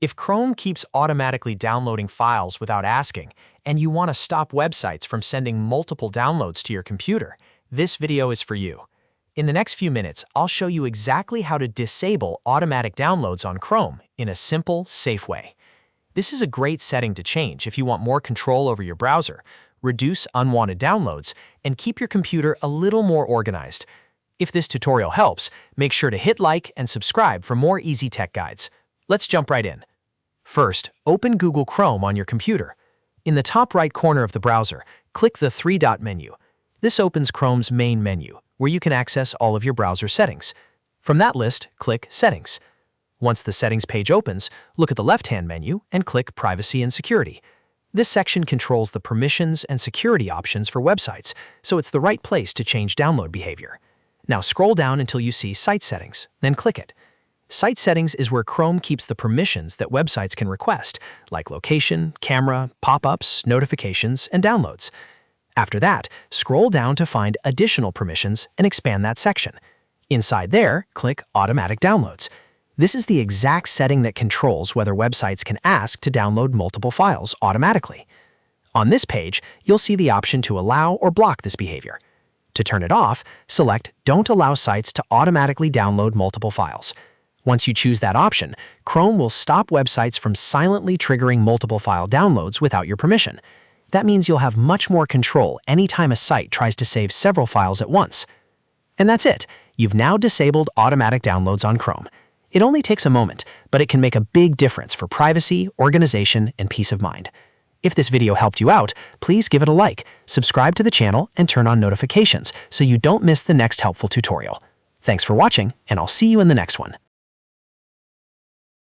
If Chrome keeps automatically downloading files without asking, and you want to stop websites from sending multiple downloads to your computer, this video is for you. In the next few minutes, I'll show you exactly how to disable automatic downloads on Chrome in a simple, safe way. This is a great setting to change if you want more control over your browser, reduce unwanted downloads, and keep your computer a little more organized. If this tutorial helps, make sure to hit like and subscribe for more easy tech guides. Let's jump right in. First, open Google Chrome on your computer. In the top right corner of the browser, click the three-dot menu. This opens Chrome's main menu, where you can access all of your browser settings. From that list, click Settings. Once the Settings page opens, look at the left-hand menu and click Privacy and Security. This section controls the permissions and security options for websites, so it's the right place to change download behavior. Now scroll down until you see Site Settings, then click it. Site Settings is where Chrome keeps the permissions that websites can request, like location, camera, pop-ups, notifications, and downloads. After that, scroll down to find Additional Permissions and expand that section. Inside there, click Automatic Downloads. This is the exact setting that controls whether websites can ask to download multiple files automatically. On this page, you'll see the option to allow or block this behavior. To turn it off, select Don't allow sites to automatically download multiple files. Once you choose that option, Chrome will stop websites from silently triggering multiple file downloads without your permission. That means you'll have much more control anytime a site tries to save several files at once. And that's it. You've now disabled automatic downloads on Chrome. It only takes a moment, but it can make a big difference for privacy, organization, and peace of mind. If this video helped you out, please give it a like, subscribe to the channel, and turn on notifications so you don't miss the next helpful tutorial. Thanks for watching, and I'll see you in the next one.